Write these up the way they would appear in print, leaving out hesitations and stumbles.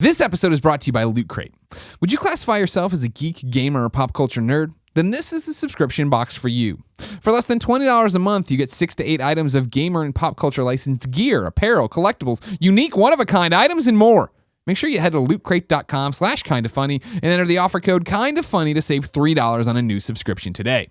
This episode is brought to you by Loot Crate. Would you classify yourself as a geek, gamer, or pop culture nerd? Then this is the subscription box for you. For less than $20 a month, you get 6 to 8 items of gamer and pop culture licensed gear, apparel, collectibles, unique one-of-a-kind items, and more. Make sure you head to lootcrate.com/kindafunny and enter the offer code kindafunny to save $3 on a new subscription today.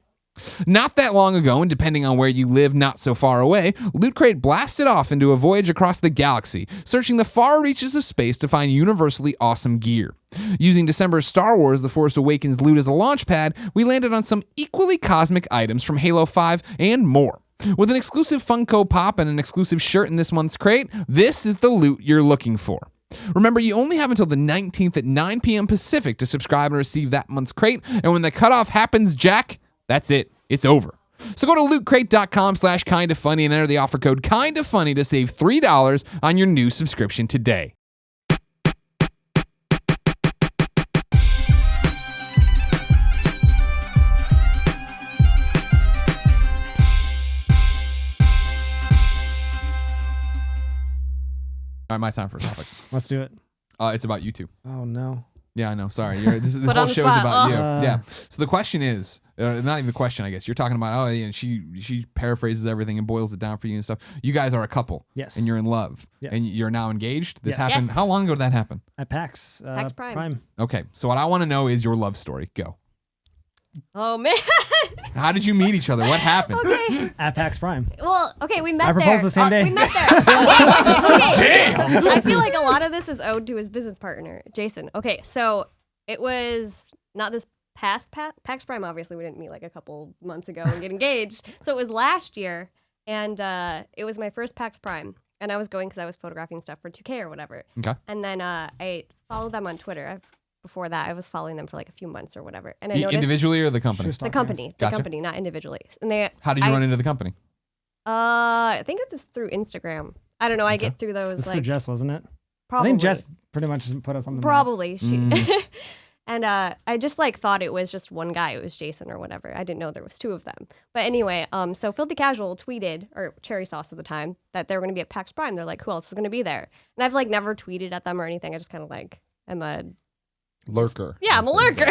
Not that long ago, and depending on where you live not so far away, Loot Crate blasted off into a voyage across the galaxy, searching the far reaches of space to find universally awesome gear. Using December's Star Wars The Force Awakens loot as a launch pad, we landed on some equally cosmic items from Halo 5 and more. With an exclusive Funko Pop and an exclusive shirt in this month's crate, this is the loot you're looking for. Remember, you only have until the 19th at 9 p.m. Pacific to subscribe and receive that month's crate, and when the cutoff happens, Jack, that's it. It's over. So go to lootcrate.com/kindafunny and enter the offer code kindafunny to save $3 on your new subscription today. All right, my time for a topic. Let's do it. It's about you two. Oh, no. Yeah, I know. Sorry. The whole show is about you. Yeah. So the question is, not even the question, I guess. You're talking about, and she paraphrases everything and boils it down for you and stuff. You guys are a couple. Yes. And you're in love. Yes. And you're now engaged. This Yes. happened. Yes. How long ago did that happen? At PAX. PAX Prime. Okay. So what I want to know is your love story. Go. Oh, man. How did you meet each other? What happened? Okay. At PAX Prime. Well, okay, we met I there. proposed the same day. We met there. Okay. Damn. I feel like a lot of this is owed to his business partner, Jason. Okay, so it was not this past PAX Prime. Obviously, we didn't meet like a couple months ago and get engaged. So it was last year, and it was my first PAX Prime. And I was going because I was photographing stuff for 2K or whatever. Okay. And then I followed them on Twitter. Before that, I was following them for like a few months or whatever. And I noticed Individually or the company? Sure. the company, Gotcha. not individually. And they, How did you run into the company? I think it was through Instagram. I don't know. I get through those This is like Jess, wasn't it? probably. I think Jess pretty much put us on the map. Probably she. And I just like thought it was just one guy. It was Jason or whatever. I didn't know there was two of them. But anyway, so Filthy Casual tweeted, or Cherry Sauce at the time, that they were going to be at PAX Prime. They're like, who else is going to be there? And I've like never tweeted at them or anything. I just kind of like am a lurker. Yeah, I'm a lurker.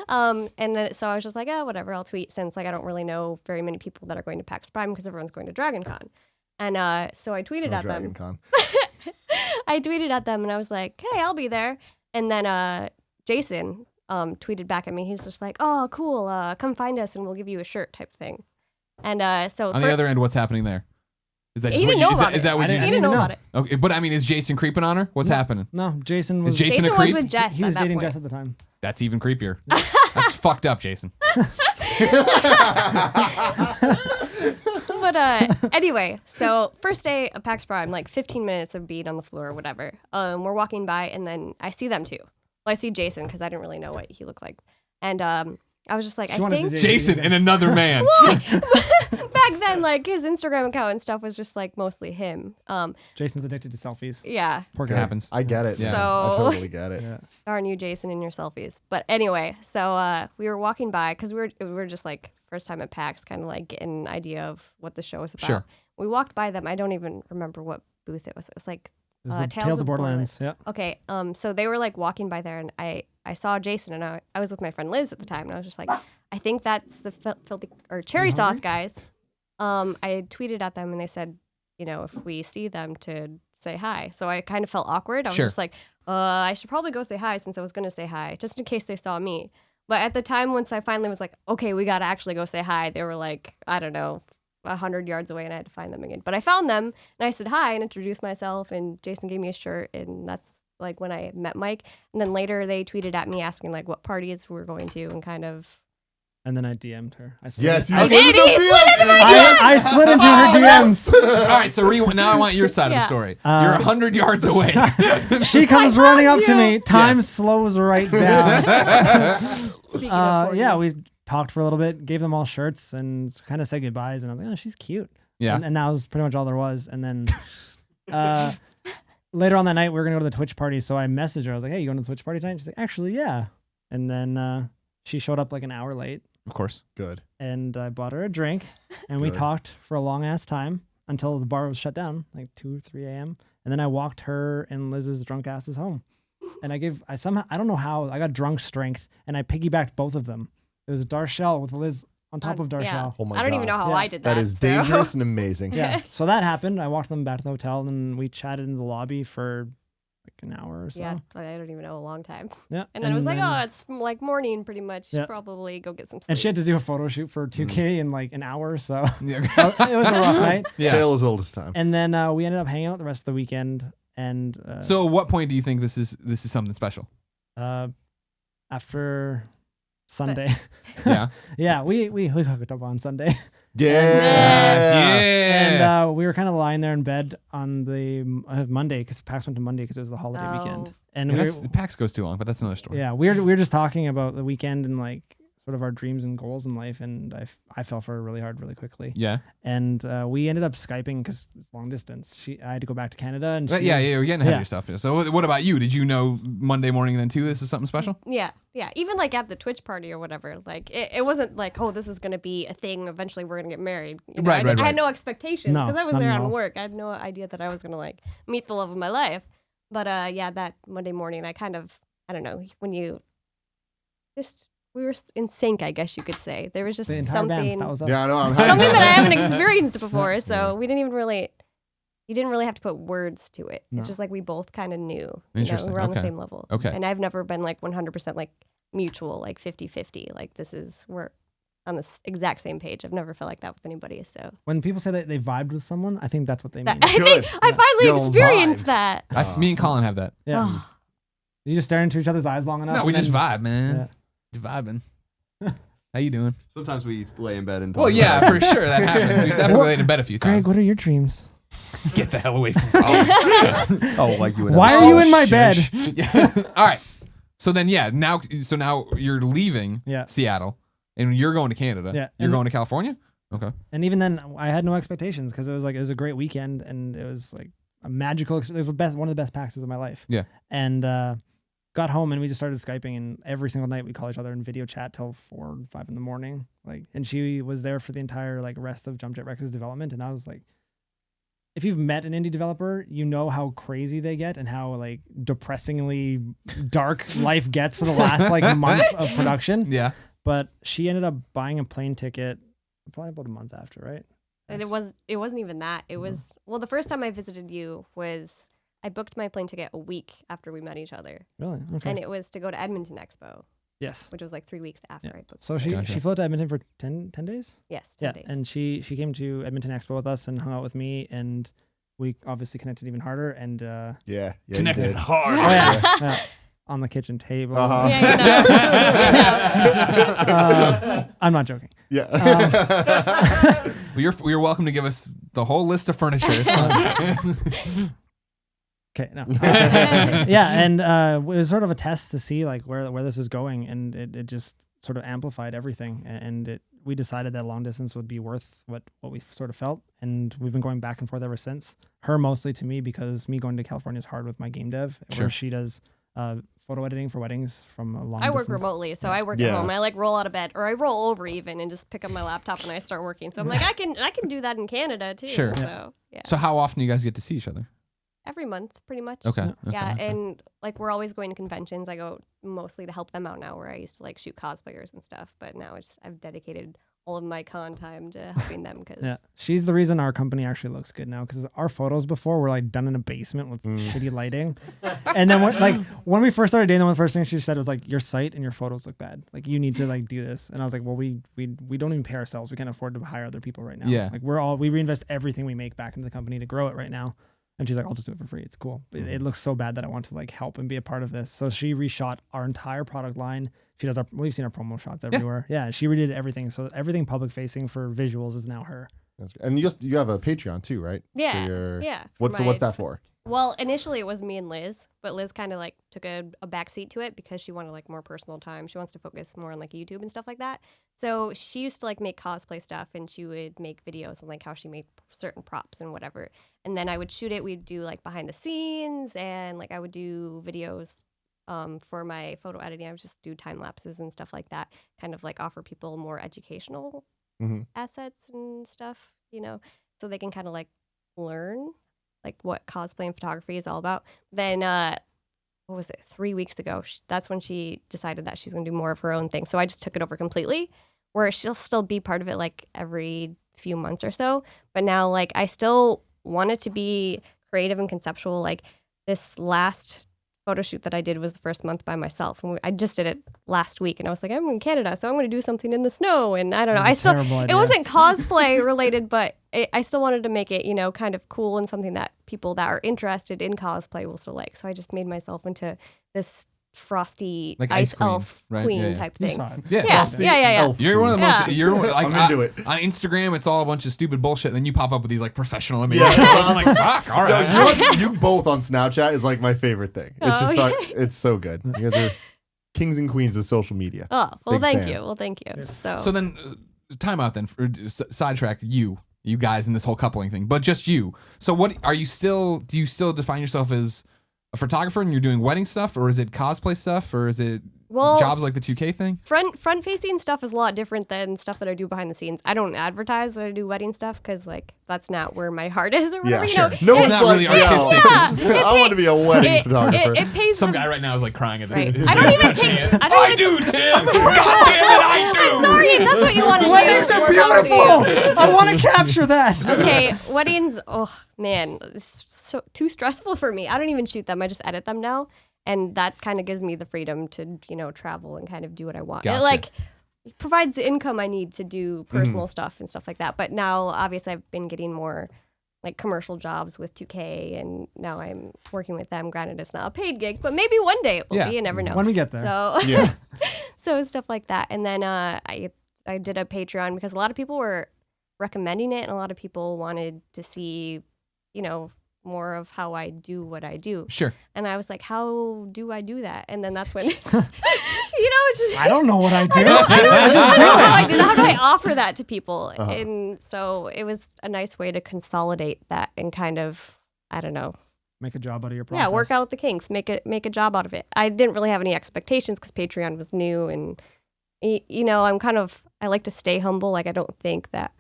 And then so I was just like, oh, whatever, I'll tweet since like I don't really know very many people that are going to PAX Prime because everyone's going to Dragon Con. And so I tweeted at them. I tweeted at them and I was like, hey, I'll be there. And then Jason tweeted back at me. He's just like, oh, cool. Come find us and we'll give you a shirt type thing. And so On the other end, what's happening there? Is that he just didn't know about it. Is that what you He did? didn't know about it. Okay, but I mean, is Jason creeping on her? What's happening? No, Jason was. Is Jason a was creep? with Jess He was at that dating point. Jess at the time. That's even creepier. That's fucked up, Jason. But anyway, so first day of PAX Prime, like 15 minutes of bead on the floor or whatever. We're walking by and then I see them too. Well, I see Jason because I didn't really know what he looked like. And I was just like, I think Jason and another man. back then, like his Instagram account and stuff was just like mostly him. Jason's addicted to selfies. Yeah. Poor It guy. happens. I get it. Yeah. I So- totally get it. Yeah. Aren't you Jason in your selfies? But anyway, so we were walking by because we were just like first time at PAX, kind of like getting an idea of what the show is about. Sure. We walked by them. I don't even remember what booth it was. It was like It was the Tales of Borderlands. Yeah. Okay, so they were like walking by there, and I saw Jason, and I was with my friend Liz at the time, and I was just like, I think that's the filthy or cherry sauce guys. I tweeted at them, and they said, you know, if we see them to say hi. So I kind of felt awkward. I was just like, I should probably go say hi since I was gonna say hi, just in case they saw me. But at the time, once I finally was like, okay, we gotta actually go say hi, they were like, I don't know, 100 yards away, and I had to find them again. But I found them, and I said hi and introduced myself, and Jason gave me a shirt, and that's like when I met Mike. And then later they tweeted at me asking like what parties we were going to and kind of. And then I DM'd her. I slid Yes, you I slid did. into He DMs. slid into my I slid into her DMs. All right, so now I want your side of the story. You're 100 yards away. She comes running up to me. you. Time slows right down. Speaking of Yeah, we talked for a little bit, gave them all shirts, and kind of said goodbyes. And I was like, oh, she's cute. Yeah. And that was pretty much all there was. And then later on that night, we were going to go to the Twitch party. So I messaged her. I was like, hey, you going to the Twitch party tonight? She's like, actually, yeah. And then she showed up like an hour late. Of course. Good. And I bought her a drink. And we Good. talked for a long ass time until the bar was shut down, like 2 or 3 a.m. And then I walked her and Liz's drunk asses home. and I somehow, I don't know how, I got drunk strength, and I piggybacked both of them. It was Darshell with Liz on top of Darshell. Yeah. Oh my I don't even know God. how I did that. That is so. dangerous and amazing. Yeah. So that happened. I walked them back to the hotel, and we chatted in the lobby for like an hour or so. Yeah, I don't even know, a long time. Yeah. And then I was like, oh, it's like morning pretty much. Yeah. Probably go get some sleep. And she had to do a photo shoot for 2K in like an hour, so Yeah. it was a rough night. Yeah. Tale as old as time. And then we ended up hanging out the rest of the weekend. And So at what point do you think this is something special? after Sunday, Yeah. yeah, we hooked up on Sunday, Yeah. and we were kind of lying there in bed on the Monday because PAX went to Monday because it was the holiday Oh. weekend. And Yeah, the PAX goes too long, but that's another story. yeah, we were just talking about the weekend and like sort of our dreams and goals in life, and I fell for her really hard really quickly. Yeah. And we ended up Skyping because it's long distance. I had to go back to Canada, and she Yeah, was- you're getting ahead yeah. of yourself. So what about you? Did you know Monday morning then too this is something special? Yeah. Even like at the Twitch party or whatever, like it wasn't like, oh, this is going to be a thing. Eventually we're going to get married. You know, Right, I right. had no expectations No, because I was not there at on all. work. I had no idea that I was going to like meet the love of my life. But yeah, that Monday morning, I kind of, I don't know, when you we were in sync, I guess you could say. There was just the entire something, band. That was us. Yeah, I know. I'm something that I haven't happy. experienced before. So Yeah. we didn't even really, you didn't really have to put words to it. No. It's just like we both kind of knew. You know, Interesting. we were on Okay. the same level. Okay. And I've never been like 100% like mutual, like 50-50. Like we're on the exact same page. I've never felt like that with anybody. So When people say that they vibed with someone, I think that's what they mean. I think Good. I finally Yo, experienced vibed. that. Me and Colin have that. Yeah. Oh. You just stare into each other's eyes long enough. No, we and just then- vibe, man. Yeah. Just vibing. How you doing? Sometimes we lay in bed and talk. Well, yeah, for sure that happens. We've definitely laid in bed a few Greg, times. what are your dreams? Get the hell away from Colin. Oh, like you would. Why have are a- you in my bed? Yeah. All right. So then, yeah, now you're leaving Yeah. Seattle and you're going to Canada. Yeah. You're And- going to California? Okay. And even then, I had no expectations because it was a great weekend and it was like a magical experience. It was one of the best PAXs of my life. Yeah. And got home and we just started Skyping, and every single night we call each other in video chat till 4 or 5 in the morning. Like, and she was there for the entire like rest of Jump Jet Rex's development. And I was like, if you've met an indie developer, you know how crazy they get and how like depressingly dark life gets for the last like month of production. Yeah. But she ended up buying a plane ticket probably about a month after, right? And it wasn't even that. It was, well, the first time I visited you was I booked my plane ticket a week after we met each other. Really? Okay. And it was to go to Edmonton Expo, Yes. which was like 3 weeks after Yeah. I booked. So she Gotcha. flew to Edmonton for 10 days? Yes, 10 Yeah. days. And she came to Edmonton Expo with us and hung out with me, and we obviously connected even harder, and Yeah. Yeah. you Connected did. hard. oh yeah, yeah, on the kitchen table. Uh-huh. Yeah, I'm not joking. Yeah. Well, you're welcome to give us the whole list of furniture. It's fine. Okay, no. Yeah, and it was sort of a test to see like where this is going, and it just sort of amplified everything, and we decided that long distance would be worth what we sort of felt, and we've been going back and forth ever since. Her mostly to me because me going to California is hard with my game dev, Sure. where she does photo editing for weddings from a long I work distance. remotely, so I work Yeah. at home. I like roll out of bed, or I roll over even and just pick up my laptop and I start working. So I'm like, I can do that in Canada too. Sure. So yeah, So how often do you guys get to see each other? every month pretty much. Okay. Yeah, okay. and like we're always going to conventions. I go mostly to help them out now, where I used to like shoot cosplayers and stuff, but now I've dedicated all of my con time to helping them because Yeah, she's the reason our company actually looks good now, because our photos before were like done in a basement with shitty lighting. And then when we first started dating, the first thing she said was like, your site and your photos look bad. Like you need to like do this. And I was like, well, we don't even pay ourselves. We can't afford to hire other people right now. Yeah. Like we reinvest everything we make back into the company to grow it right now. And she's like, I'll just do it for free. It's cool. It looks so bad that I want to like help and be a part of this. So she reshot our entire product line. She does we've seen our promo shots everywhere. Yeah, she redid everything. So everything public facing for visuals is now her. That's great. And you have a Patreon too, right? yeah, For your- yeah. What's that for? Well, initially it was me and Liz, but Liz kind of like took a back seat to it because she wanted like more personal time. She wants to focus more on like YouTube and stuff like that. So she used to like make cosplay stuff, and she would make videos on like how she made certain props and whatever. And then I would shoot it. We'd do like behind the scenes, and like I would do videos for my photo editing. I would just do time lapses and stuff like that, kind of like offer people more educational Mhm. assets and stuff, you know, so they can kind of like learn like what cosplay and photography is all about. Then what was it, 3 weeks ago. That's when she decided that she's going to do more of her own thing. So I just took it over completely, where she'll still be part of it like every few months or so. But now like I still want it to be creative and conceptual. Like this last photo shoot that I did was the first month by myself. And I just did it last week and I was like, I'm in Canada, so I'm going to do something in the snow. And I don't know. It wasn't cosplay related, but I still wanted to make it, you know, kind of cool and something that people that are interested in cosplay will still like. So I just made myself into this frosty Like ice queen, elf right? queen Yeah. type You thing. saw it. Yeah. Elf You're one of the most. Yeah. You're like I'm into it. On Instagram. It's all a bunch of stupid bullshit. And then you pop up with these like professional images. Yeah. I'm like, fuck. All right. No, you both on Snapchat is like my favorite thing. It's Oh, just it's so good. You guys are kings and queens of social media. Oh, well, Big thank fan. you. Well, thank you. So then, time out then. Sidetrack you guys in this whole coupling thing, but just you. So what are you still? Do you still define yourself as a photographer and you're doing wedding stuff, or is it cosplay stuff, or is it jobs like the 2K thing? Front facing stuff is a lot different than stuff that I do behind the scenes. I don't advertise that I do wedding stuff because like that's not where my heart is or whatever. Yeah, you sure. know, It's not really artistic. I want to be a wedding photographer. It pays Some the- guy right now is like crying at this. Right. I don't even take. I do, Tim. God damn it, I do. Sorry, if that's what you want to do. Weddings are more power to you. beautiful. I want to capture that. Okay, weddings. Oh man, it's so too stressful for me. I don't even shoot them. I just edit them now, and that kind of gives me the freedom to travel and kind of do what I want. Gotcha. It like provides the income I need to do personal stuff and stuff like that. But now, obviously, I've been getting more like commercial jobs with 2K, and now I'm working with them. Granted, it's not a paid gig, but maybe one day it will be. You never know. When we get there. So Yeah. so stuff like that. And then I did a Patreon because a lot of people were recommending it, and a lot of people wanted to see, more of how I do what I do. Sure. And I was like, how do I do that? And then that's when, it's just. I don't know what I do. I don't know how I do that. How do I offer that to people? Uh-huh. And so it was a nice way to consolidate that and kind of, I don't know. Make a job out of your process. Yeah, work out the kinks, make a job out of it. I didn't really have any expectations because Patreon was new, and I like to stay humble. Like I don't think that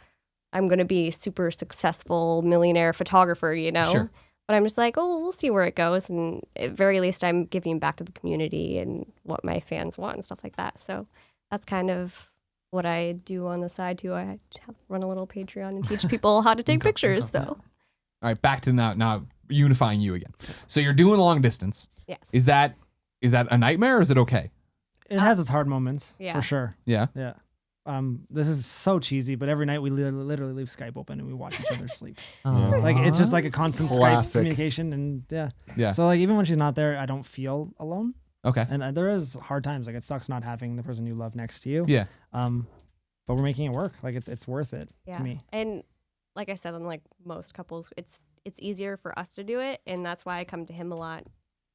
I'm gonna be a super successful millionaire photographer, Sure. But I'm just like, oh, we'll see where it goes, and at very least, I'm giving back to the community and what my fans want and stuff like that. So that's kind of what I do on the side too. I run a little Patreon and teach people how to take pictures. So All right, back to now unifying you again. So you're doing long distance. yes, Is that a nightmare or is it okay? It has its hard moments, Yeah. for sure. Yeah. Yeah. This is so cheesy, but every night we literally leave Skype open and we watch each other sleep. Like it's just like a constant Skype Classic. communication, and yeah. Yeah. So like even when she's not there, I don't feel alone. Okay. And there is hard times. Like it sucks not having the person you love next to you. Yeah. But we're making it work. Like it's worth it yeah. to me. And like I said, unlike most couples, it's easier for us to do it, and that's why I come to him a lot.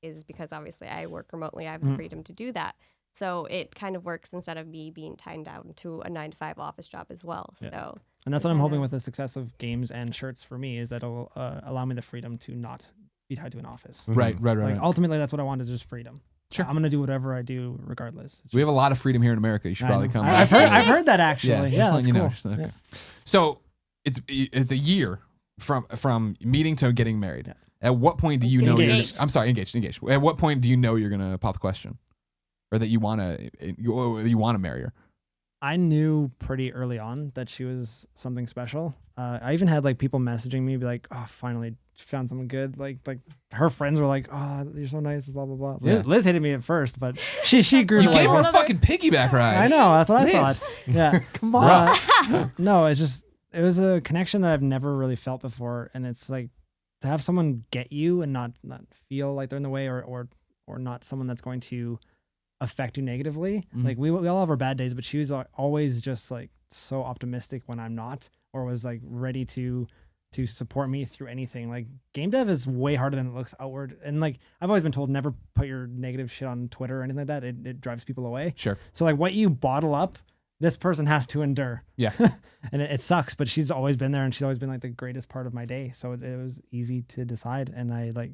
Is because obviously I work remotely, I have the freedom to do that. So it kind of works instead of me being tied down to a 9-to-5 office job as well. Yeah. So And that's what I I'm hoping know. with the success of games and shirts for me is that it'll allow me the freedom to not be tied to an office. Right. Like ultimately, that's what I want is just freedom. Sure. I'm gonna do whatever I do regardless. It's We have a just- lot of freedom here in America. You should I probably know. come. I've heard that actually. Yeah, Yeah, just that's letting you know. cool. Just okay. Yeah. So it's a year from meeting to getting married. Yeah. At what point do you know Engaged. I'm sorry, engaged. At what point do you know you're gonna pop the question, or that you wanna marry her? I knew pretty early on that she was something special. I even had like people messaging me, be like, "Oh, finally found someone good." Like her friends were like, "Oh, you're so nice." Blah blah blah. Yeah. Liz hated me at first, but she grew. You to gave her like a it. fucking piggyback ride. I know. That's what I Liz. thought. Yeah. Come on. No, it was a connection that I've never really felt before, and it's like to have someone get you and not feel like they're in the way or not someone that's going to affect you negatively. Mhm. Like we all have our bad days, but she was always just like so optimistic when I'm not, or was like ready to support me through anything. Like game dev is way harder than it looks outward, and like I've always been told never put your negative shit on Twitter or anything like that. It drives people away. Sure. So like what you bottle up, this person has to endure. Yeah. And it sucks, but she's always been there, and she's always been like the greatest part of my day. So it was easy to decide. And I like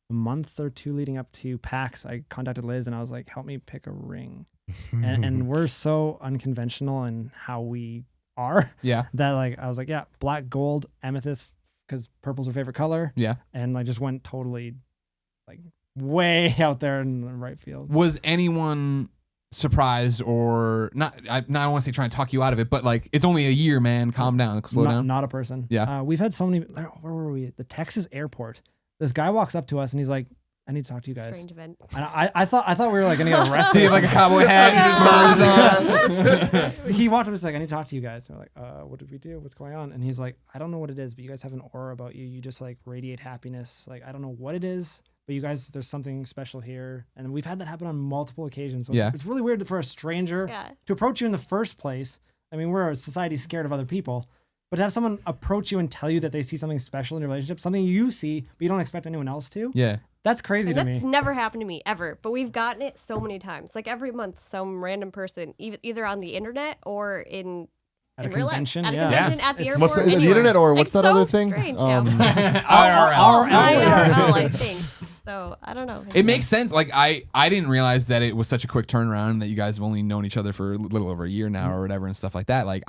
a month or two leading up to PAX, I contacted Liz and I was like, help me pick a ring. and we're so unconventional in how we are Yeah. that like, I was like, yeah, black, gold, amethyst, because purple's her favorite color. Yeah. And I just went totally like way out there in the right field. Was anyone surprised or not? I don't want to say trying to talk you out of it, but like, it's only a year, man. Calm down, slow down. Not a person. Yeah. We've had so many. Where were we? The Texas airport. This guy walks up to us and he's like, "I need to talk to you guys." Strange event. And I thought we were like gonna get arrested. Do you have like a cowboy hat and Spurs on? He walked up and was like, "I need to talk to you guys." And we're like, "What did we do? What's going on?" And he's like, "I don't know what it is, but you guys have an aura about you. You just like radiate happiness. Like, I don't know what it is, but you guys, there's something special here." And we've had that happen on multiple occasions. So it's really weird for a stranger to approach you in the first place. I mean, we're a society scared of other people, but to have someone approach you and tell you that they see something special in your relationship, something you see, but you don't expect anyone else to. Yeah. That's crazy to me. That's never happened to me ever, but we've gotten it so many times. Like every month, some random person, either on the internet or in At a real life, convention, at a yeah. convention, at the airport. What's the anywhere. internet or Like, what's that so other thing? Strange, IRL, I think. So I don't know. It makes sense. Like I didn't realize that it was such a quick turnaround and that you guys have only known each other for a little over a year now or whatever and stuff like that. Like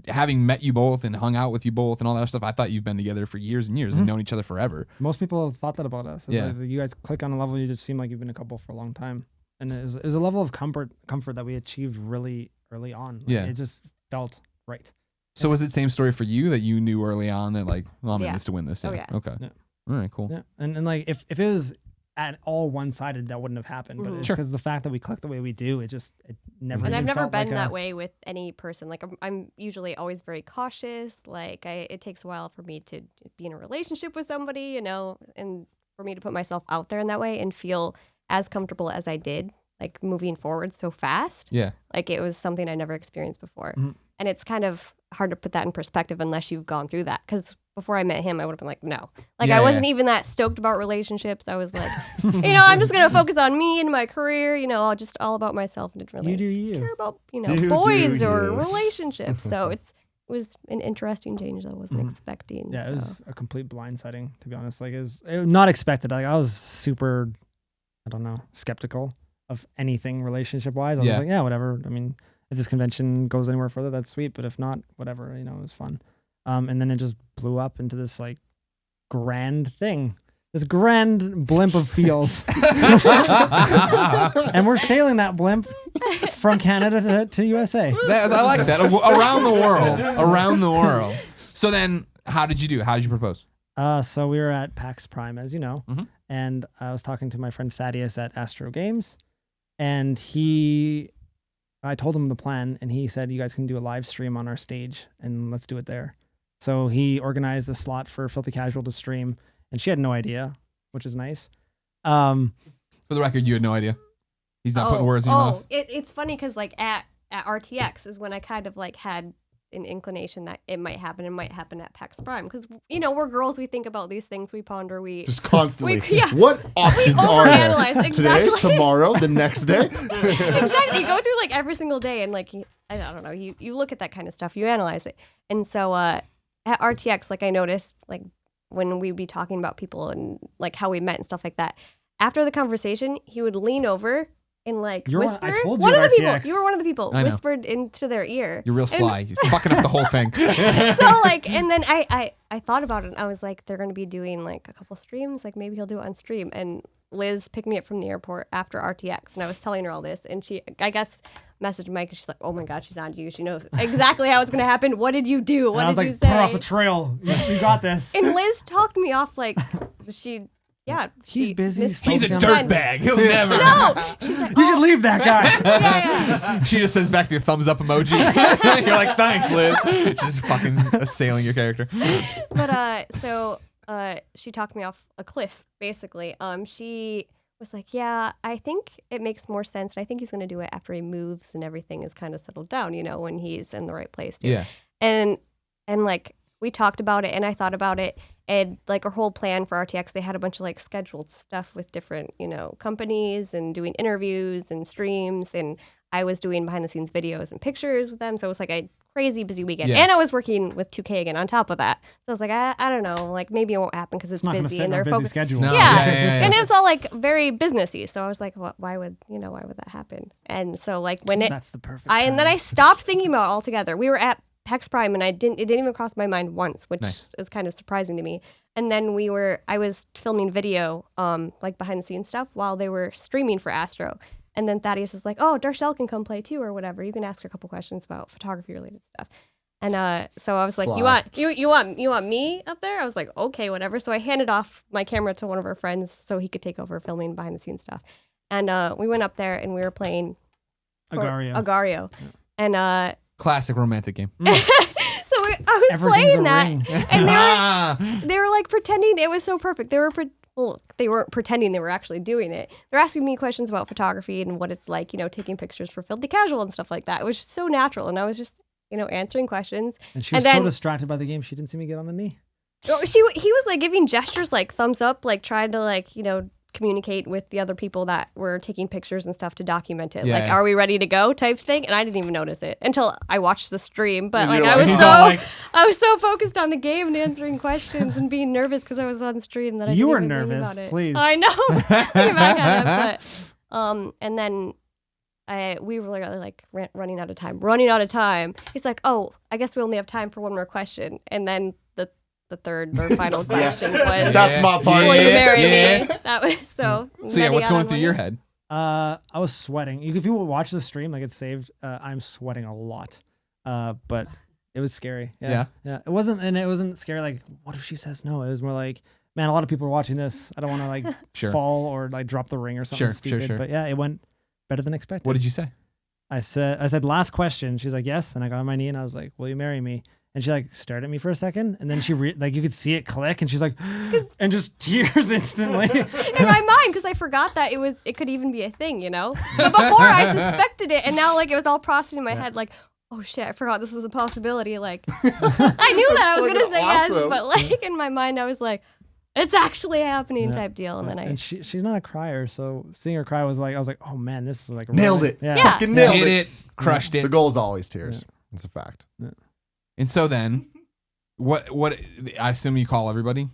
having met you both and hung out with you both and all that stuff, I thought you've been together for years and years and known each other forever. Most people have thought that about us. It's Yeah. like you guys click on a level, you just seem like you've been a couple for a long time. And it was a level of comfort that we achieved really early on. Like, Yeah. It just felt right. So was it same story for you that you knew early on that like, well, I'm in Yeah. this to win this? Oh, yeah. Okay. Yeah. All right, cool. Yeah. And like if it was at all one-sided, that wouldn't have happened. But it's Sure. because the fact that we click the way we do, it never. And I've even never felt been like that way with any person. Like I'm usually always very cautious. Like it takes a while for me to be in a relationship with somebody, you know, and for me to put myself out there in that way and feel as comfortable as I did, like moving forward so fast. Yeah. Like it was something I never experienced before. Mhm. And it's kind of hard to put that in perspective unless you've gone through that. Because before I met him, I would have been like, no. Like Yeah, I wasn't even that stoked about relationships. I was like, you know, I'm just going to focus on me and my career, you know, just all about myself. And didn't really You do you. care about, you know, You boys do or you. relationships. So it was an interesting change that I wasn't expecting. Yeah, so. it was a complete blindsiding, to be honest. Like it was not expected. Like I was super, I don't know, skeptical of anything relationship wise. I was Yeah. like, yeah, whatever. I mean, if this convention goes anywhere further, that's sweet. But if not, whatever. You know, it was fun. And then it just blew up into this like grand thing, this grand blimp of feels. And we're sailing that blimp from Canada to USA. I like that. Around the world. Around the world. So then how did you do? How did you propose? So we were at PAX Prime, as you know, Mhm. and I was talking to my friend Thaddeus at Astro Games, and I told him the plan, and he said, you guys can do a live stream on our stage, and let's do it there. So he organized a slot for Filthy Casual to stream, and she had no idea, which is nice. For the record, you had no idea. He's not putting words in your mouth. It's funny because like at RTX is when I kind of like had an inclination that it might happen. It might happen at PAX Prime because you know we're girls. We think about these things. We ponder. We Just constantly. yeah. What options are there? overanalyze, Today, exactly. tomorrow, the next day? Exactly. You go through like every single day and like I don't know. You look at that kind of stuff. You analyze it. And so at RTX, like I noticed like when we'd be talking about people and like how we met and stuff like that. After the conversation, he would lean over and like whisper. I told you one of at the people. RTX. You were one of the people. I know. Whispered into their ear. You're real sly. You're fucking up the whole thing. So like, and then I thought about it. And I was like, they're going to be doing like a couple streams. Like maybe he'll do it on stream. And Liz picked me up from the airport after RTX, and I was telling her all this. And she, I guess, messaged Mike. And she's like, "Oh my God, she's on to you. She knows exactly how it's going to happen. What did you do? What And I was did like, you put say?" her off the trail. You got this. And Liz talked me off like He's she busy. missed He's a Focus focusing on- dirtbag. He'll never. No, she's like, You should leave that guy. yeah. She just sends back the thumbs up emoji. You're like, thanks, Liz. Just fucking assailing your character. But so she talked me off a cliff, basically. She was like, yeah, I think it makes more sense. And I think he's going to do it after he moves and everything is kind of settled down, you know, when he's in the right place. Too. Yeah. And like, we talked about it and I thought about it. And like our whole plan for RTX, they had a bunch of like scheduled stuff with different, you know, companies and doing interviews and streams. And I was doing behind the scenes videos and pictures with them. So it was like a crazy busy weekend. Yeah. And I was working with 2K again on top of that. So I was like, I don't know, like maybe it won't happen because it's It's not going to busy fit and in our they're busy focused. schedule. No. Yeah. Yeah. And it was all like very businessy. So I was like, why would that happen? And so like when That's the perfect and then time. I stopped thinking about it altogether. We were at Hex Prime, and it didn't even cross my mind once, which is kind of surprising to me. And then I was filming video, like behind the scenes stuff while they were streaming for Astro. And then Thaddeus is like, "Oh, Darcel can come play too, or whatever. You can ask her a couple questions about photography related stuff." And so I was like, "You want me up there?" I was like, "Okay, whatever." So I handed off my camera to one of our friends so he could take over filming behind the scenes stuff. And we went up there and we were playing Agario. Yeah. And classic romantic game. so I was playing that, and they were like pretending it was so perfect. They weren't pretending, they were actually doing it. They're asking me questions about photography and what it's like, taking pictures for Filthy Casual and stuff like that. It was just so natural, and I was just, answering questions. And she was so distracted by the game, she didn't see me get on a knee. He was like giving gestures, like thumbs up, like trying to like, communicate with the other people that were taking pictures and stuff to document it. Like, are we ready to go type thing? And I didn't even notice it until I watched the stream. But like, I was so focused on the game and answering questions and being nervous because I was on stream that I didn't even think about it. Please. I know. Looking back at it, but and then we were like running out of time. He's like, "Oh, I guess we only have time for one more question." And then the third or final question was, "That's my part. Will you marry me?" That was so. So yeah, what's going through your head? I was sweating. If you watch the stream, like it's saved, I'm sweating a lot. But it was scary. Yeah. It wasn't scary. Like, what if she says no? It was more like, man, a lot of people are watching this. I don't want to like fall or like drop the ring or something stupid. Sure. But yeah, it went better than expected. What did you say? I said last question. She's like, yes, and I got on my knee and I was like, will you marry me? And she like stared at me for a second, and then she like you could see it click, and she's like, and just tears instantly. In my mind, because I forgot that it could even be a thing, But before I suspected it, and now like it was all processing in my head, like, oh shit, I forgot this was a possibility. Like, I knew that I was gonna say yes, but like in my mind, I was like, it's actually happening type deal. And then she's not a crier, so seeing her cry I was like, oh man, this was like nailed it. Yeah. Fucking nailed Did it. Crushed it. The goal is always tears. It's a fact. Yeah. And so then, what? I assume you call everybody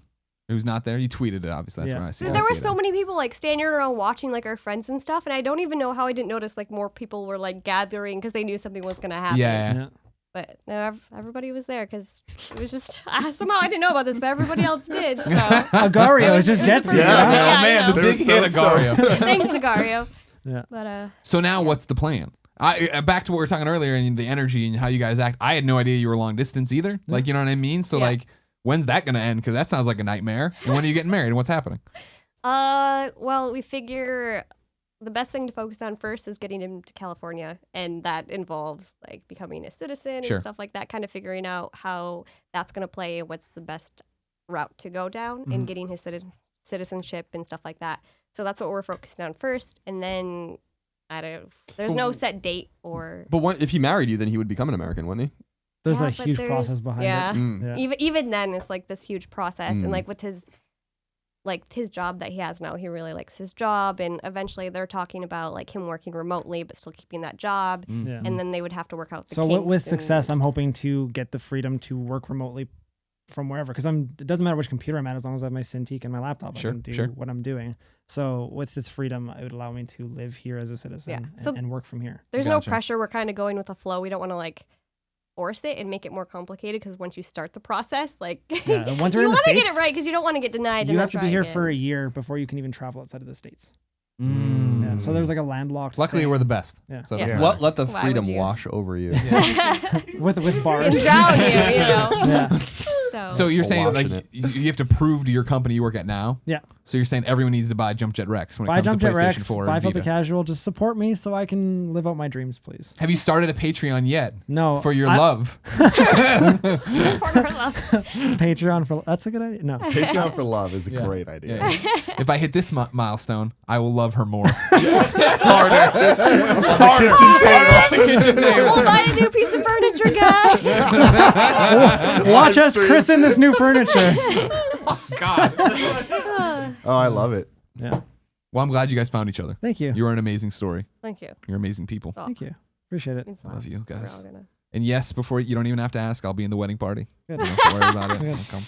who's not there. You tweeted it, obviously. That's when I see it. There were so many people like standing around watching, like our friends and stuff, and I don't even know how I didn't notice like more people were like gathering because they knew something was gonna happen. Yeah. But no, everybody was there because it was just somehow I didn't know about this, but everybody else did. So Agario just gets you. Yeah, man, the big hit Agario. Thanks, Agario. Yeah. But so now what's the plan? Back to what we were talking earlier and the energy and how you guys act. I had no idea you were long distance either. Like, you know what I mean? So like, when's that gonna end? Because that sounds like a nightmare. And when are you getting married? And what's happening? Well, we figure the best thing to focus on first is getting him to California, and that involves like becoming a citizen and stuff like that. Kind of figuring out how that's gonna play and what's the best route to go down in getting his citizenship and stuff like that. So that's what we're focusing on first, and then. There's no set date or. But if he married you, then he would become an American, wouldn't he? There's a huge process behind it. Yeah. Even then, it's like this huge process, and like with his job that he has now, he really likes his job, and eventually they're talking about like him working remotely but still keeping that job, and then they would have to work out the kinks. So with success, I'm hoping to get the freedom to work remotely from wherever, because it doesn't matter which computer I'm at as long as I have my Cintiq and my laptop. I can do what I'm doing. So with this freedom, it would allow me to live here as a citizen and work from here. There's no pressure. We're kind of going with the flow. We don't want to like force it and make it more complicated, because once you start the process, like once you're you in the States, want to get it right because you don't want to get denied. You have to be here for a year before you can even travel outside of the States. Yeah, so there's like a landlocked. Luckily, thing. we're the best. Yeah. So Let the freedom wash over you. with bars. And drown you, So you're saying like you have to prove to your company you work at now? Yeah. So you're saying everyone needs to buy Jump Jet Rex when it buy comes Jump to Jet PlayStation Rex, 4 buy and Filthy Vita. Casual. Just support me so I can live out my dreams, please. Have you started a Patreon yet? No. For your love. Patreon for that's a good idea. No. Patreon for love is a great idea. Yeah. If I hit this milestone, I will love her more. Harder on the kitchen table. We'll buy a new piece of furniture, guys. Watch us christen this new furniture. God. Oh, I love it. Yeah. Well, I'm glad you guys found each other. Thank you. You're an amazing story. Thank you. You're amazing people. Thank you. Appreciate it. I love you guys. And yes, before you don't even have to ask, I'll be in the wedding party. Good. You don't have to worry about it. I'll come.